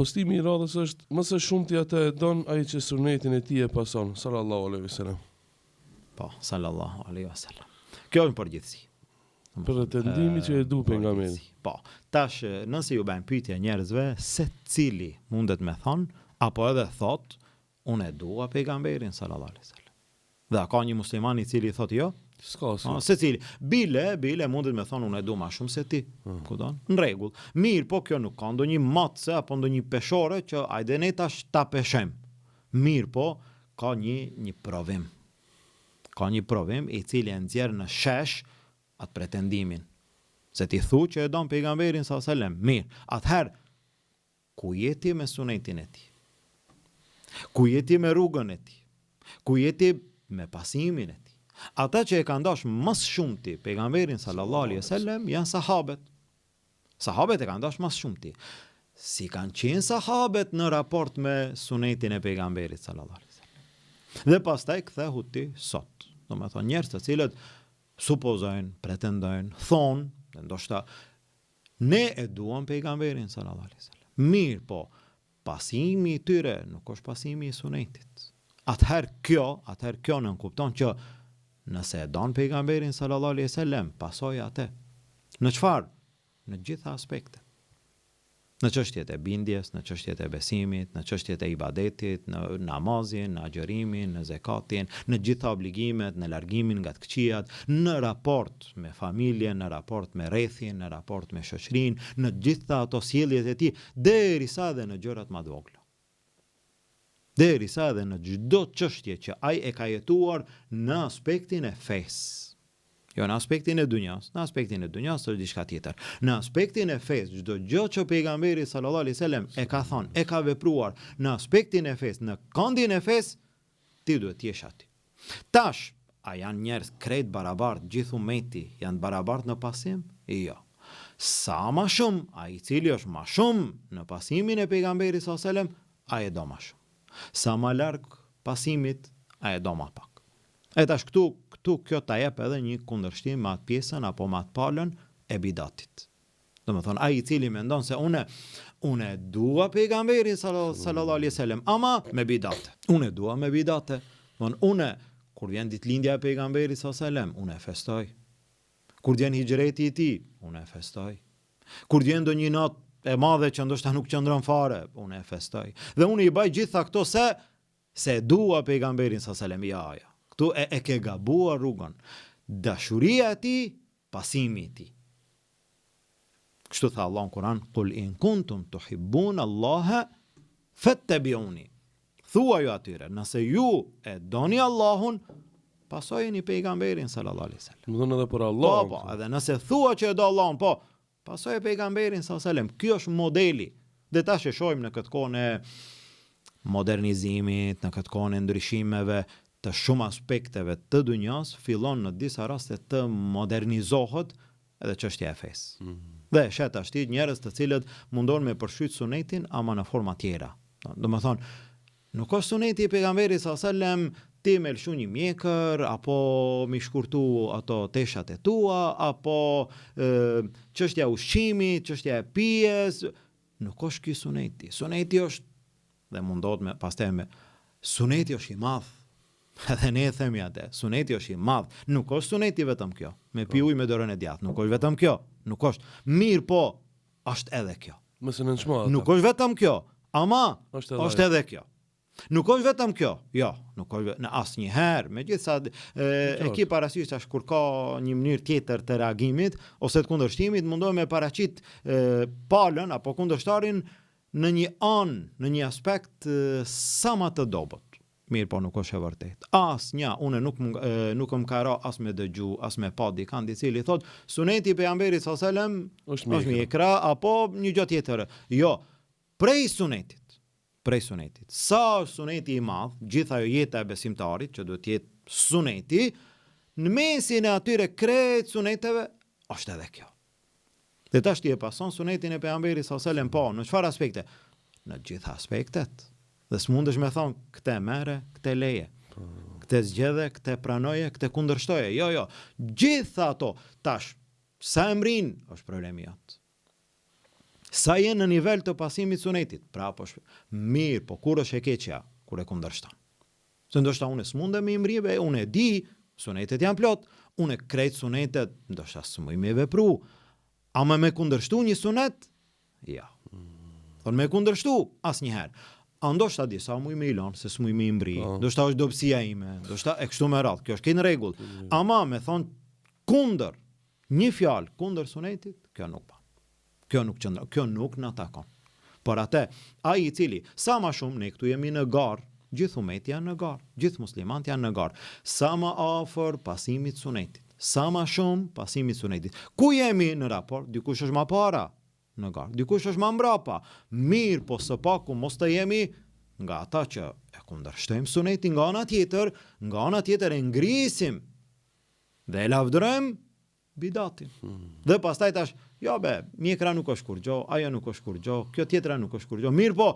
Postimi i radhës është më së shumti atë e don ai që sunetin e tij e pason, sallallahu alaihi wasallam. Po, sallallahu alaihi wasallam. Kjo është përgjithësi. Pretendimi që e du pejgamberin. Po, tash nëse ju bën pyetje njerëzve se cili mundet me thon apo edhe thot unë e dua pejgamberin sallallahu alaihi wasallam. Dhe ka një musliman i cili thotë jo? S'ka si. Se cili bile mundet me thonë unë e du ma shumë se ti. Kupton? Në rregull. Mirë, po kjo nuk ka ndonjë matse apo ndonjë peshore që ajde ne tash ta peshem. Mirë, po ka një provim. Ka një provim i cili e nxjerr në shesh atë pretendimin. Se ti thu që e don pejgamberin sallallahu alaihi wasallam. Mirë, atëherë ku jeti me sunetin e tij? Ku jeti me rrugën e tij? Ku jeti me pasimin e tij? Ata që e kanë dash mas shumti pejgamberin sallallahu alaihi wasallam janë sahabet. Sahabet e kanë dash mas shumti. Si kanë qenë sahabet në raport me sunetin e pejgamberit sallallahu alaihi wasallam. Dhe pastaj kthehu ti sot. Domethënë njerëz të cilët supozojnë, pretendojnë, thonë, dhe ndoshta ne e duam pejgamberin sallallahu alaihi wasallam. Mirë, po pasimi i tyre nuk është pasimi i sunetit. Atëherë kjo nën kupton që nëse e don pejgamberin sallallahu alaihi wasallam, pasoj atë. Në çfarë? Në gjitha aspektet. Në çështjet e bindjes, në çështjet e besimit, në çështjet e ibadetit, në namazin, në agjërimin, në zakatin, në gjitha obligimet, në largimin nga të këqijat, në raport me familjen, në raport me rrethin, në raport me shoqërinë, në gjitha ato sjelljet e tij, derisa edhe në gjërat më të vogla. Derisa edhe në çdo çështje që ai e ka jetuar në aspektin e fesë. Jo në aspektin e dunjas, në aspektin e dunjas është diçka tjetër. Në aspektin e fesë, çdo gjë që pejgamberi sallallahu alaihi wasallam e ka thënë, e ka vepruar në aspektin e fesë, në këndin e fesë, ti duhet të jesh aty. Tash, a janë njerëz krejt barabart, gjithë ummeti janë barabart në pasim? Jo. Sa më shumë, ai i cili është më shumë në pasimin e pejgamberit sallallahu alaihi wasallam, ai e do më shumë. Sa më larg pasimit, ai e do më pak. E tash këtu kjo ta jep edhe një kundërshtim me atë pjesën apo me atë palën e bidatit. Domethënë ai i cili mendon se unë dua pejgamberin sallallahu alaihi wasallam, ama me bidate. Unë dua me bidate. Unë kur vjen ditëlindja e pejgamberit sallallahu alaihi wasallam, unë e festoj. Kur vjen hijreti i tij, unë e festoj. Kur vjen ndonjë natë e madhe që ndoshta nuk qëndron fare, unë e festoj. Dhe unë i baj gjitha këto se dua pejgamberin sallallahu alaihi wasallam. Ja. Këtu e ke gabuar rrugën. Dashuria e tij, pasimi i tij. Kështu tha Allah në Kur'an, "Qul in kuntum tuhibbuna Allaha fattabi'uni." Thuaj ju atyre, nëse ju e doni Allahun, pasojeni pejgamberin sallallahu alaihi wasallam. Më thonë edhe për Allah. Po, edhe nëse thua që e do Allahun, po, pasoj pejgamberin sallallahu alaihi wasallam. Ky është modeli. Dhe tash e shohim në këtë kohë e modernizimit, në këtë kohë e ndryshimeve të shumë aspekteve të dunjas, fillon në disa raste të modernizohet edhe çështja e fesë. Dhe shet ashtu njerëz të cilët mundon me përshtyt sunetin ama në forma tjera. Domethënë, nuk është suneti i pejgamberit sallallahu alaihi wasallam ti me lëshu një mjekër, apo mi shkurtu ato teshat e tua, apo çështja e ushqimit, çështja e pijes, nuk është ky suneti. Suneti është, dhe mundohet me pastaj me suneti është i madh. Edhe ne e themi atë, suneti është i madh. Nuk është suneti vetëm kjo, me pi ujë me dorën e djathtë, nuk është vetëm kjo, nuk është. Mirë po, është edhe kjo. Mëse në çmo. Nuk është vetëm kjo, ama është edhe kjo. Nuk është vetëm kjo, jo, nuk është në asnjëherë, megjithësa e ki parasysh tash kur ka një mënyrë tjetër të reagimit ose të kundërshtimit, mundohem me paraqit palën apo kundërshtarin në një anë, në një aspekt sa më të dobët. Mirë, po nuk është e vërtetë. Asnjë, unë nuk më ka ra as me dëgju, as me pa dikant i cili thotë suneti i pejgamberit sallallahu alajhi wasallam është mjekra apo një gjë tjetër. Jo, prej sunetit. Sa suneti i madh, gjithë ajo jeta e besimtarit që duhet të jetë suneti, në mesin e atyre krejt suneteve është edhe kjo. Dhe tash ti e pason sunetin e pejgamberit sallallahu alajhi wasallam, po, në çfarë aspekte? Në gjitha aspektet. Dhe s'mundesh me thonë këtë merre, këtë leje. Këtë zgjedhe, këtë pranoje, këtë kundërshtoje. Jo. Gjitha ato tash sa emrin është problemi jot. Sa je në nivel të pasimit sunetit, pra po mirë, po kur është e keqja, kur e kundërshton. Se ndoshta unë s'mundem me imrive, unë e di, sunetet janë plot, unë e krejt sunetet, ndoshta s'muj me vepru, ama me kundërshtu një sunet, ja. Thonë me kundërshtu, as njëherë. A ndoshta di sa muj me ilon, se s'muj me imbri, ndoshta është dobësia ime, ndoshta e kështu me radhë, kjo është në rregull. Ama me thonë kundër, një fjalë kundër sunetit, kjo nuk pa. Kjo nuk qëndron, kjo nuk na takon. Por atë, ai i cili sa më shumë ne këtu jemi në garë, gjithë umat janë në garë, gjithë muslimanët janë në garë. Sa më afër pasimit sunetit, sa më shumë pasimit sunetit. Ku jemi në raport? Dikush është më para në garë, dikush është më mbrapa. Mirë, po së paku mos të jemi nga ata që e kundërshtojmë sunetin, nga ana tjetër e ngrisim dhe e lavdërojmë bidatin. Dhe pastaj tash, jo be, mjekra nuk është kur gjo, ajo nuk është kur gjo, kjo tjetra nuk është kur gjo. Mirë po,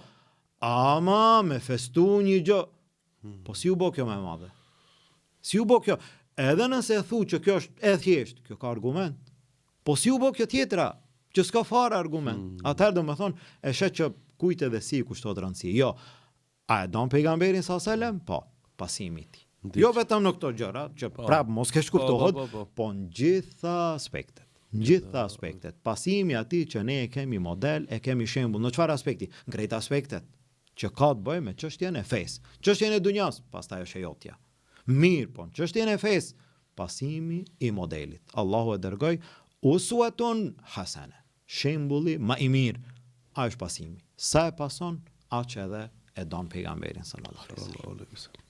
ama me festu një gjë. Po si u bo kjo me madhe? Si u bo kjo? Edhe nëse e thu që kjo është e thjesht, kjo ka argument. Po si u bo kjo tjetra, që s'ka fare argument. Atëherë do me thonë, e shet që kujt edhe si kushtot rëndësi. Jo, a e don pejgamberin s.a.s. Po, pasimi ti. Jo vetëm në këto gjëra, që prapë mos kesh kuptohet, po në gjitha aspektet. Në gjitha aspektet. Pasimi ati që ne e kemi model, e kemi shembull. Në çfarë aspekti? Në krejt aspektet. Që ka të bëjë me çështjen e fesë. Çështjen e dunjas, pastaj është e jotja. Mirë, po në çështjen e fesë, pasimi i modelit. Allahu e dërgoi uswatun hasane. Shembulli më i mirë. Ai është pasimi. Sa e pason, aq edhe e don pejgamberin sallallahu alaihi wasallam.